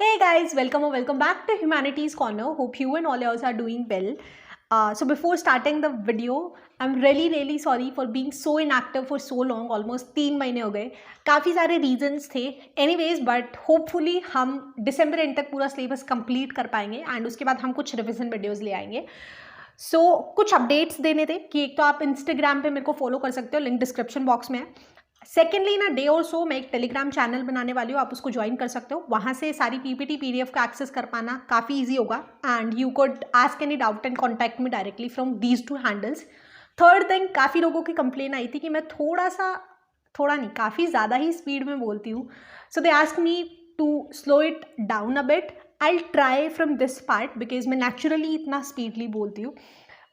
Hey guys, welcome or welcome back to Humanities Corner. Hope you and all yours are doing well. So before starting the video, I'm really sorry for being so inactive for so long. Almost 3 महीने हो गए. काफ़ी सारे reasons थे. Anyways, but hopefully हम December end तक पूरा syllabus complete कर पाएंगे and उसके बाद हम कुछ revision videos ले आएंगे. So कुछ updates देने थे कि एक तो आप Instagram पे मेरे को follow कर सकते हो, link description box में है. सेकेंडली ना डे और सो मैं एक टेलीग्राम चैनल बनाने वाली हूँ, आप उसको ज्वाइन कर सकते हो. वहाँ से सारी पीपीटी पीडीएफ का एक्सेस कर पाना काफ़ी इजी होगा and you could ask any doubt and contact me directly from these 2 handles. Third thing, काफ़ी लोगों की कंप्लेन आई थी कि मैं काफ़ी ज़्यादा ही स्पीड में बोलती हूँ. So they ask me to slow it down a bit. I try from this part because मैं नेचुरली इतना स्पीडली बोलती हूँ.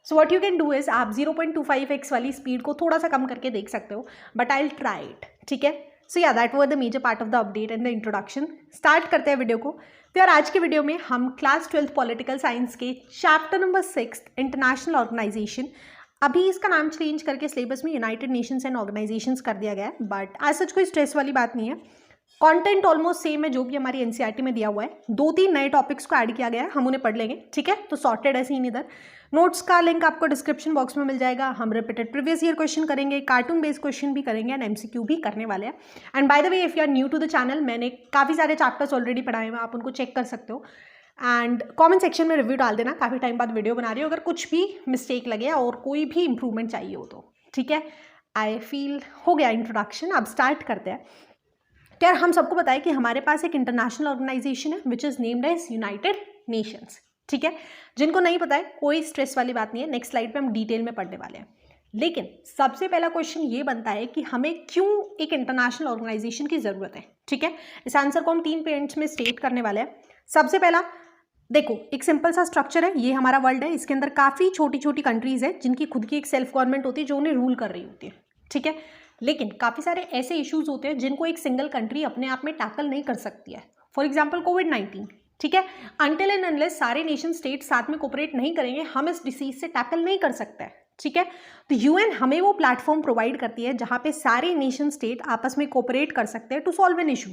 So what you can do is आप 0.25x वाली स्पीड को थोड़ा सा कम करके देख सकते हो, but I will try it. ठीक है. So yeah that were the major part of the update and the introduction. Start करते हैं वीडियो को. तो यार आज के वीडियो में हम क्लास 12th पॉलिटिकल साइंस के चैप्टर नंबर 6 इंटरनेशनल ऑर्गेनाइजेशन, अभी इसका नाम चेंज करके सिलेबस में यूनाइटेड नेशंस एंड ऑर्गेनाइजेशंस कर दिया गया है, बट आज सच कोई स्ट्रेस वाली बात नहीं है. कंटेंट ऑलमोस्ट सेम है जो भी हमारी एनसीईआरटी में दिया हुआ है. 2-3 नए टॉपिक्स को ऐड किया गया है, हम उन्हें पढ़ लेंगे. ठीक है. तो सॉर्टेड ऐसे ही इधर. नोट्स का लिंक आपको डिस्क्रिप्शन बॉक्स में मिल जाएगा. हम रिपीटेड प्रीवियस ईयर क्वेश्चन करेंगे, कार्टून बेस्ड क्वेश्चन भी करेंगे एंड एमसीक्यू भी करने वाले हैं. And by the way, if you are new to the channel, मैंने काफ़ी सारे चैप्टर्स ऑलरेडी पढ़ाए हैं, आप उनको चेक कर सकते हो. एंड कमेंट सेक्शन में रिव्यू डाल देना. काफ़ी टाइम बाद वीडियो बना रही हो, अगर कुछ भी मिस्टेक लगे और कोई भी इंप्रूवमेंट चाहिए हो तो. ठीक है. आई फील हो गया इंट्रोडक्शन. अब स्टार्ट करते हैं. यार हम सबको पता है कि हमारे पास एक इंटरनेशनल ऑर्गेनाइजेशन है which is named as United Nations. ठीक है. जिनको नहीं पता है कोई स्ट्रेस वाली बात नहीं है, नेक्स्ट स्लाइड पे हम डिटेल में पढ़ने वाले हैं. लेकिन सबसे पहला क्वेश्चन ये बनता है कि हमें क्यों एक इंटरनेशनल ऑर्गेनाइजेशन की ज़रूरत है. ठीक है. इस आंसर को हम 3 पॉइंट्स में स्टेट करने वाले हैं. सबसे पहला देखो, एक सिंपल सा स्ट्रक्चर है. ये हमारा वर्ल्ड है, इसके अंदर काफ़ी छोटी छोटी कंट्रीज़ है जिनकी खुद की एक सेल्फ गवर्नमेंट होती है जो उन्हें रूल कर रही होती है. ठीक है. लेकिन काफ़ी सारे ऐसे इश्यूज होते हैं जिनको एक सिंगल कंट्री अपने आप में टैकल नहीं कर सकती है. फॉर एग्जांपल कोविड-19. ठीक है. अनटिल एंड अनलेस सारे नेशन स्टेट साथ में कोऑपरेट नहीं करेंगे, हम इस डिसीज से टैकल नहीं कर सकते हैं. ठीक है. तो यूएन हमें वो प्लेटफॉर्म प्रोवाइड करती है जहाँ पे सारे नेशन स्टेट आपस में कोऑपरेट कर सकते हैं टू सॉल्व एन इशू.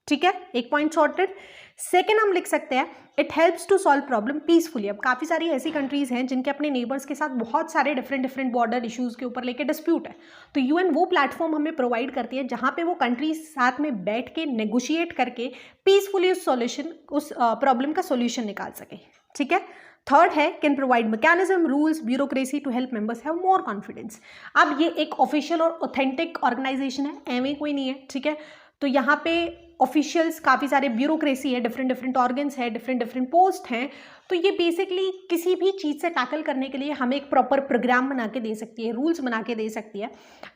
ठीक है. एक पॉइंट सॉर्टेड. सेकेंड हम लिख सकते हैं it helps to solve problem peacefully. अब काफ़ी सारी ऐसी कंट्रीज़ हैं जिनके अपने नेबर्स के साथ बहुत सारे डिफरेंट बॉर्डर इश्यूज़ के ऊपर लेके डिस्प्यूट है. तो यूएन वो प्लेटफॉर्म हमें प्रोवाइड करती है जहाँ पे वो कंट्रीज साथ में बैठ के नेगोशिएट करके पीसफुली उस प्रॉब्लम का सोल्यूशन निकाल सके. ठीक है. थर्ड है can provide mechanism, rules, bureaucracy to help members have more confidence. अब ये एक ऑफिशियल और ऑथेंटिक ऑर्गेनाइजेशन है, एवं कोई नहीं है. ठीक है. तो यहाँ पे ऑफिशियल्स काफ़ी सारे, ब्यूरोक्रेसी है, डिफरेंट ऑर्गन्स है, डिफरेंट पोस्ट हैं. तो ये बेसिकली किसी भी चीज़ से टैकल करने के लिए हमें एक प्रॉपर प्रोग्राम बना के दे सकती है, रूल्स बना के दे सकती है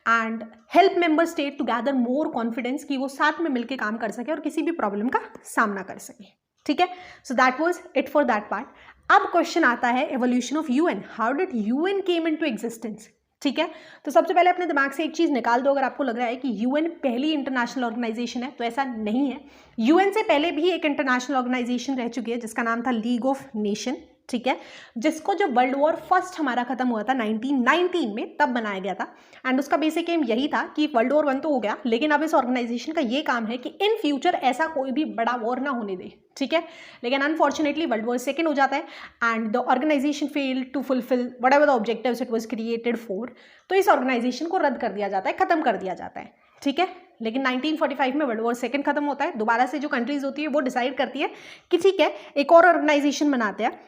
and help member state to gather more confidence कि वो साथ में मिलकर काम कर सके और किसी भी प्रॉब्लम का सामना कर सके. ठीक है. So that was it for that part. अब क्वेश्चन आता है evolution of UN. How did UN came into existence. ठीक है. तो सबसे पहले अपने दिमाग से एक चीज़ निकाल दो. अगर आपको लग रहा है कि यूएन पहली इंटरनेशनल ऑर्गेनाइजेशन है, तो ऐसा नहीं है. यूएन से पहले भी एक इंटरनेशनल ऑर्गेनाइजेशन रह चुकी है जिसका नाम था लीग ऑफ नेशन. ठीक है. जिसको जब वर्ल्ड वॉर फर्स्ट हमारा खत्म हुआ था 1919 में, तब बनाया गया था. एंड उसका बेसिक एम यही था कि वर्ल्ड वॉर 1 तो हो गया, लेकिन अब इस ऑर्गेनाइजेशन का ये काम है कि इन फ्यूचर ऐसा कोई भी बड़ा वॉर ना होने दे. ठीक है. लेकिन अनफॉर्चुनेटली वर्ल्ड वॉर 2 हो जाता है and the organization fail to fulfill whatever the objectives it was created for. तो इस ऑर्गेनाइजेशन को रद्द कर दिया जाता है, खत्म कर दिया जाता है. ठीक है. लेकिन 1945 में वर्ल्ड वॉर 2 खत्म होता है. दोबारा से जो कंट्रीज होती है वो डिसाइड करती है कि ठीक है एक और ऑर्गेनाइजेशन बनाते हैं.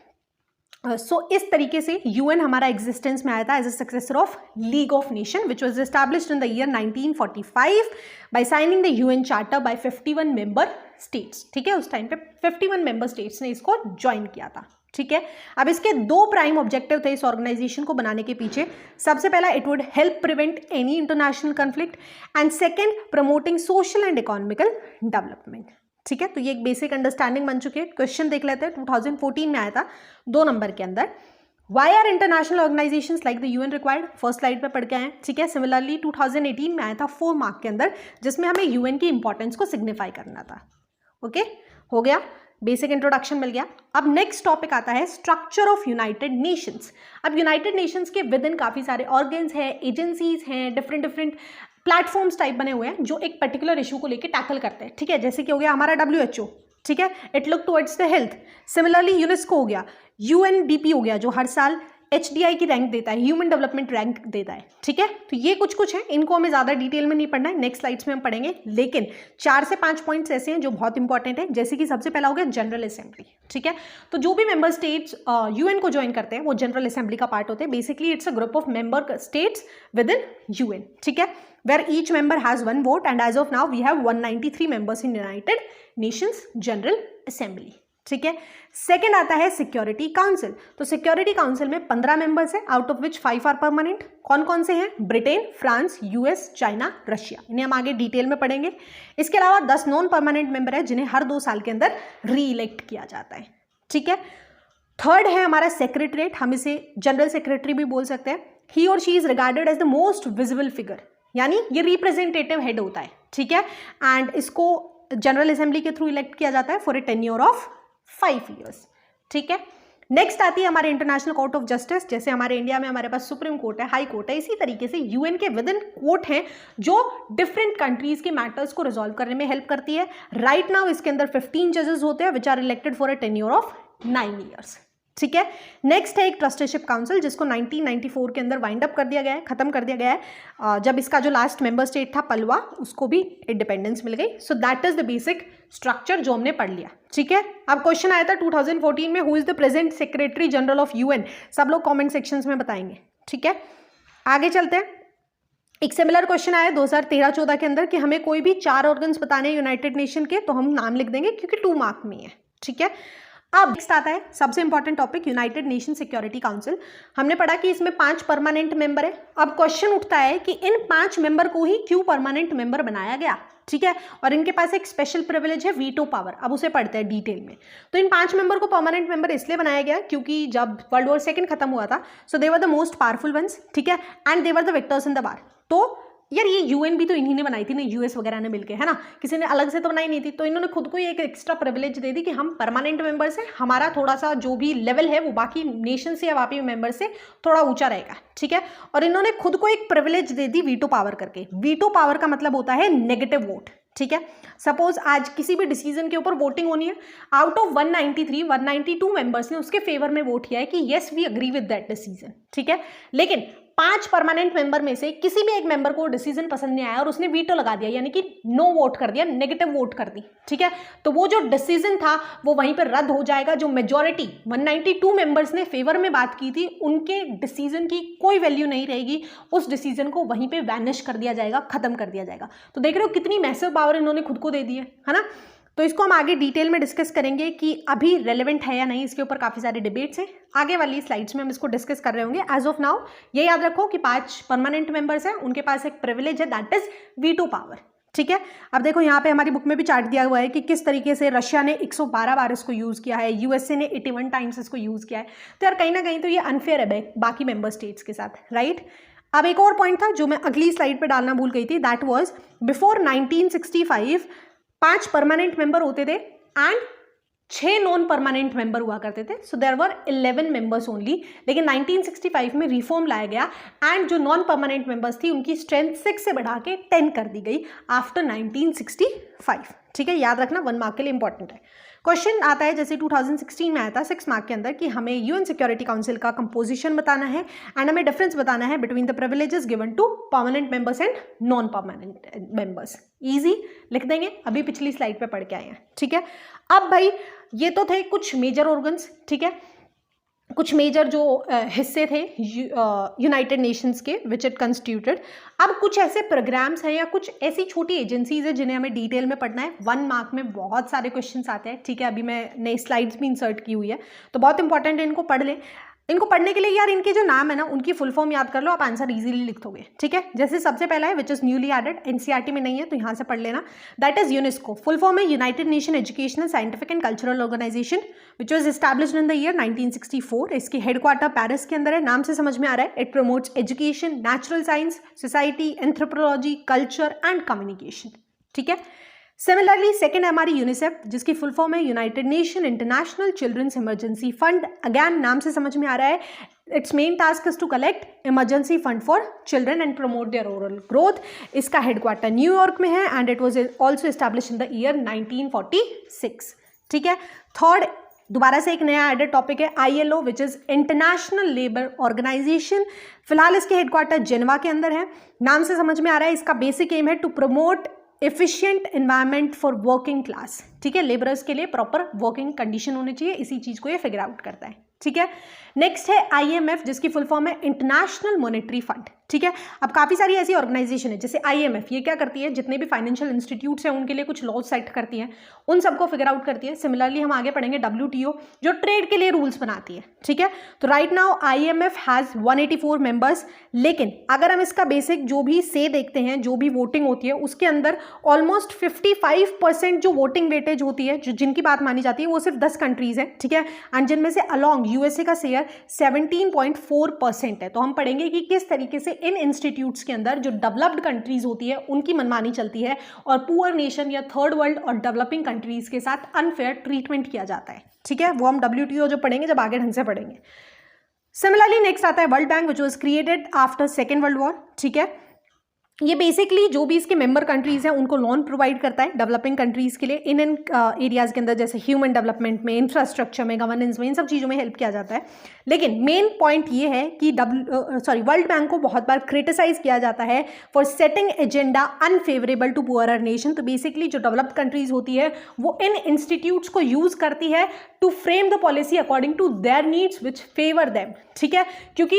सो इस तरीके से यूएन हमारा एग्जिस्टेंस में आया था as a successor of League of Nation which was established in the year 1945 by signing the UN charter by 51 member states. ठीक है. उस टाइम पे 51 मेंबर स्टेट्स ने इसको ज्वाइन किया था. ठीक है. अब इसके 2 प्राइम ऑब्जेक्टिव थे इस ऑर्गेनाइजेशन को बनाने के पीछे. सबसे पहला, it would help prevent any international conflict and second, promoting social and economical development. ठीक है. तो ये एक बेसिक अंडरस्टैंडिंग बन चुकी है. क्वेश्चन देख लेते हैं. 2014 में आया था 2 नंबर के अंदर. Why are international organizations like the UN required. First slide पे पढ़ के आए. ठीक है. सिमिलरली 2018 में आया था 4 मार्क के अंदर, जिसमें हमें यूएन की इंपॉर्टेंस को सिग्निफाई करना था. ओके. हो गया. बेसिक इंट्रोडक्शन मिल गया. अब नेक्स्ट टॉपिक आता है स्ट्रक्चर ऑफ यूनाइटेड नेशंस. अब यूनाइटेड नेशंस के विद इन काफ़ी सारे ऑर्गन्स हैं, एजेंसीज हैं, डिफरेंट प्लेटफॉर्म्स टाइप बने हुए हैं जो एक पर्टिकुलर इशू को लेकर टैकल करते हैं. ठीक है. जैसे कि हो गया हमारा WHO. ठीक है, it look towards the health. Similarly UNESCO हो गया, यूएनडीपी हो गया जो हर साल HDI की रैंक देता है, ह्यूमन डेवलपमेंट रैंक देता है, ठीक है। तो ये कुछ है, इनको हमें ज़्यादा डिटेल में नहीं पढ़ना है, नेक्स्ट स्लाइड्स में हम पढ़ेंगे, लेकिन 4 से 5 पॉइंट्स ऐसे हैं जो बहुत इंपॉर्टेंट है। जैसे कि सबसे पहला हो गया जनरल असेंबली, ठीक है। तो जो भी मेंबर स्टेट्स UN को ज्वाइन करते हैं वो जनरल असेंबली का पार्ट होते हैं। Basically it's a group of member states with in UN, ठीक है, where each member has 1 vote and as of now we have 193 members in United Nations General Assembly, ठीक है। सेकेंड आता है security council. तो security council में 15 members है, out of which 5 are permanent. कौन कौन से हैं? Britain, France, US, China, Russia. इन्हें हम आगे डिटेल में पढ़ेंगे। इसके अलावा 10 नॉन परमानेंट मेंबर है जिन्हें हर 2 साल के अंदर री इलेक्ट किया जाता है, ठीक है। थर्ड है हमारा सेक्रेटरीट, हम इसे जनरल सेक्रेटरी भी बोल सकते हैं। ही और she is regarded as the most visible figure, यानी ये रिप्रेजेंटेटिव हेड होता है, ठीक है। एंड इसको जनरल असेंबली के थ्रू इलेक्ट किया जाता है for a tenure of 5 years, ठीक है। नेक्स्ट आती है हमारे इंटरनेशनल कोर्ट ऑफ जस्टिस। जैसे हमारे इंडिया में हमारे पास सुप्रीम कोर्ट है, हाई कोर्ट है, इसी तरीके से UN के विद इन कोर्ट हैं जो डिफरेंट कंट्रीज के मैटर्स को रिजॉल्व करने में हेल्प करती है। राइट नाउ इसके अंदर 15 जजेस होते हैं which are elected for a tenure of 9 years, ठीक है। नेक्स्ट है एक ट्रस्टीशिप काउंसिल जिसको 1994 के अंदर वाइंड अप कर दिया गया है, खत्म कर दिया गया है। जब इसका जो लास्ट मेंबर स्टेट था पलवा, उसको भी इंडिपेंडेंस मिल गई। So that is the basic structure जो हमने पढ़ लिया, ठीक है। अब क्वेश्चन आया था 2014 में, who is the present secretary general of UN? सब लोग कॉमेंट सेक्शंस में बताएंगे, ठीक है। आगे चलते हैं। एक सिमिलर क्वेश्चन आया 2013-14 के अंदर कि हमें कोई भी 4 ऑर्गन्स बताने हैं यूनाइटेड नेशन के, तो हम नाम लिख देंगे क्योंकि 2 मार्क में है, ठीक है। अब नेक्स्ट आता है सबसे important topic, United nation security council. हमने पढ़ा कि इसमें 5 परमानेंट मेंबर है। अब क्वेश्चन उठता है कि इन 5 मेंबर को ही क्यों परमानेंट मेंबर बनाया गया, ठीक है। और इनके पास एक स्पेशल प्रिविलेज है, वीटो पावर। अब उसे पढ़ते हैं डिटेल में। तो इन 5 मेंबर को परमानेंट मेंबर इसलिए बनाया गया क्योंकि जब वर्ल्ड वॉर 2 खत्म हुआ था, so they were the most powerful ones, ठीक है, and they were the victors in the war. तो यार ये UN भी तो इन्हीं ने बनाई थी ना, US वगैरह ने मिलके, है ना, किसी ने अलग से तो बनाई नहीं थी। तो इन्होंने खुद को ही एक एक्स्ट्रा प्रिविलेज दे दी कि हम परमानेंट मेंबर्स हैं, हमारा थोड़ा सा जो भी लेवल है वो बाकी नेशन से या बाकी मेंबर से थोड़ा ऊंचा रहेगा, ठीक है। और इन्होंने खुद को एक प्रिविलेज दे दी वीटो पावर करके। वीटो पावर का मतलब होता है नेगेटिव वोट, ठीक है। सपोज आज किसी भी डिसीजन के ऊपर वोटिंग होनी है, आउट ऑफ 192 मेंबर्स ने उसके फेवर में वोट किया है कि yes we agree with that decision, ठीक है। लेकिन 5 परमानेंट मेंबर में से किसी भी एक मेंबर को डिसीजन पसंद नहीं आया और उसने वीटो लगा दिया, यानी कि नो वोट कर दिया, नेगेटिव वोट कर दी, ठीक है। तो वो जो डिसीजन था वो वहीं पर रद्द हो जाएगा। जो मेजॉरिटी 192 मेंबर्स ने फेवर में बात की थी, उनके डिसीजन की कोई वैल्यू नहीं रहेगी, उस डिसीजन को वहीं पे वैनिश कर दिया जाएगा, खत्म कर दिया जाएगा। तो देख रहे हो कितनी मैसिव पावर इन्होंने खुद को दे दी है ना। तो इसको हम आगे डिटेल में डिस्कस करेंगे कि अभी रेलेवेंट है या नहीं, इसके ऊपर काफ़ी सारे डिबेट्स हैं। आगे वाली स्लाइड्स में हम इसको डिस्कस कर रहे होंगे। एज ऑफ नाउ ये याद रखो कि 5 परमानेंट मेंबर्स हैं, उनके पास एक प्रिविलेज है, दैट इज वीटो पावर, ठीक है। अब देखो यहाँ पे हमारी बुक में भी चार्ट दिया हुआ है कि किस तरीके से रशिया ने 112 बार इसको यूज़ किया है, USA ने 81 टाइम्स इसको यूज़ किया है। तो यार कहीं ना कहीं तो ये अनफेयर है बाकी मेंबर स्टेट्स के साथ, राइट। अब एक और पॉइंट था जो मैं अगली स्लाइड पे डालना भूल गई थी, that was before 1965 5 permanent member होते थे एंड 6 नॉन परमानेंट मेंबर हुआ करते थे। So there were 11 members only. लेकिन 1965 में रिफॉर्म लाया गया एंड जो नॉन परमानेंट मेंबर्स थी उनकी स्ट्रेंथ 6 से बढ़ा के 10 कर दी गई आफ्टर 1965, ठीक है। याद रखना 1 मार्क के लिए इंपॉर्टेंट है। क्वेश्चन आता है जैसे 2016 में आया था 6 मार्क के अंदर कि हमें UN सिक्योरिटी काउंसिल का कंपोजिशन बताना है एंड हमें डिफरेंस बताना है between the privileges given to permanent members and non permanent members. Easy लिख देंगे, अभी पिछली स्लाइड पे पढ़ के आए हैं, ठीक है। अब भाई ये तो थे कुछ मेजर ऑर्गन्स, ठीक है, कुछ मेजर जो हिस्से थे यूनाइटेड नेशंस के विच इट कंस्टिट्यूटेड। अब कुछ ऐसे प्रोग्राम्स हैं या कुछ ऐसी छोटी एजेंसीज हैं जिन्हें हमें डिटेल में पढ़ना है। 1 मार्क में बहुत सारे क्वेश्चंस आते हैं, ठीक है। अभी मैंने स्लाइड्स भी इंसर्ट की हुई है, तो बहुत इंपॉर्टेंट है, इनको पढ़ लें। इनको पढ़ने के लिए यार इनके जो नाम है ना उनकी फुल फॉर्म याद कर लो, आप आंसर इजीली लिख दोगे, ठीक है। जैसे सबसे पहला है which is newly added, NCERT में नहीं है तो यहाँ से पढ़ लेना, that is UNESCO. Full form है United Nation Educational Scientific and Cultural Organization which was established in the year 1964। इसकी हेडक्वार्टर पेरिस के अंदर है, नाम से समझ में आ रहा है। It promotes education, natural science, society, anthropology, culture and communication, ठीक है। सिमिलरली सेकेंड है हमारी यूनिसेफ जिसकी फुल फॉर्म है United Nation International Children's Emergency Fund. Again नाम से समझ में आ रहा है, it's main task is to collect emergency fund for children and promote their overall growth. इसका हेडक्वार्टर न्यूयॉर्क में है and it was also established in the year 1946, ठीक है। थर्ड, दोबारा से एक नया एडेड टॉपिक है ILO, which is International Labour Organization. फिलहाल इसके हेडक्वार्टर जेनेवा के अंदर है। नाम से समझ में आ रहा है इसका बेसिक एम है to promote efficient environment for working class. ठीक है, लेबरर्स के लिए प्रॉपर वर्किंग कंडीशन होनी चाहिए, इसी चीज को ये फिगर आउट करता है। ठीक है। नेक्स्ट है IMF, जिसकी फुल फॉर्म है इंटरनेशनल मॉनेटरी फंड। ठीक है। अब काफी सारी ऐसी ऑर्गेनाइजेशन है, जैसे IMF, ये क्या करती है, जितने भी फाइनेंशियल इंस्टीट्यूट्स हैं उनके लिए कुछ लॉ सेट करती है, उन सबको फिगर आउट करती है। सिमिलरली हम आगे पढ़ेंगे WTO, जो ट्रेड के लिए रूल्स बनाती है। ठीक है। तो right now IMF has 184 members, लेकिन अगर हम इसका बेसिक जो भी से देखते हैं, जो भी वोटिंग होती है, उसके अंदर ऑलमोस्ट 55% जो वोटिंग वेटेज होती है, जो जिनकी बात मानी जाती है, वो सिर्फ 10 कंट्रीज है। ठीक है। एंड जिनमें से अलॉन्ग USA का शेयर 17.4% है। तो हम पढ़ेंगे कि किस तरीके से इन इंस्टीट्यूट्स के अंदर जो डेवलप्ड कंट्रीज होती है उनकी मनमानी चलती है और पुअर नेशन या थर्ड वर्ल्ड और डेवलपिंग कंट्रीज के साथ अनफेयर ट्रीटमेंट किया जाता है। ठीक है, वो हम WTO जो पढ़ेंगे जब आगे ढंग से पढ़ेंगे। सिमिलरली नेक्स्ट आता है world bank, which was created after Second World war. ठीक है। ये बेसिकली जो भी इसके मेंबर कंट्रीज हैं उनको लोन प्रोवाइड करता है डेवलपिंग कंट्रीज के लिए इन एरियाज के अंदर, जैसे ह्यूमन डेवलपमेंट में, इंफ्रास्ट्रक्चर में, गवर्नेंस में, इन सब चीज़ों में हेल्प किया जाता है। लेकिन मेन पॉइंट ये है कि वर्ल्ड बैंक को बहुत बार क्रिटिसाइज किया जाता है for setting agenda unfavourable to poorer nation. तो बेसिकली जो डेवलप्ड कंट्रीज होती है वो इन इंस्टीट्यूट्स को यूज करती है to frame the policy according to their needs which favour them. ठीक है, क्योंकि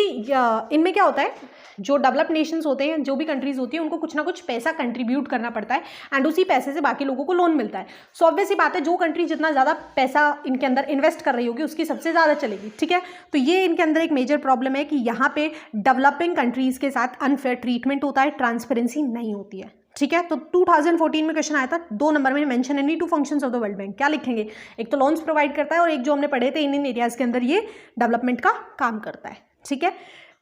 इनमें क्या होता है, जो डेवलप्ड नेशंस होते हैं, जो भी कंट्रीज होती है, उनको कुछ ना कुछ पैसा कंट्रीब्यूट करना पड़ता है एंड उसी पैसे से बाकी लोगों को लोन मिलता है। सो ऑब्वियस सी बात है, जो कंट्री जितना ज़्यादा पैसा इनके अंदर इन्वेस्ट कर रही होगी उसकी सबसे ज़्यादा चलेगी। ठीक है। तो ये इनके अंदर एक मेजर प्रॉब्लम है कि यहाँ पे डेवलपिंग कंट्रीज के साथ अनफेयर ट्रीटमेंट होता है, ट्रांसपेरेंसी नहीं होती है। ठीक है। तो 2014 में क्वेश्चन आया था, 2 नंबर में, mention any 2 functions of the world bank. क्या लिखेंगे, एक तो लोन्स प्रोवाइड करता है और एक जो हमने पढ़े थे इन एरियाज के अंदर ये डेवलपमेंट का काम करता है। ठीक है।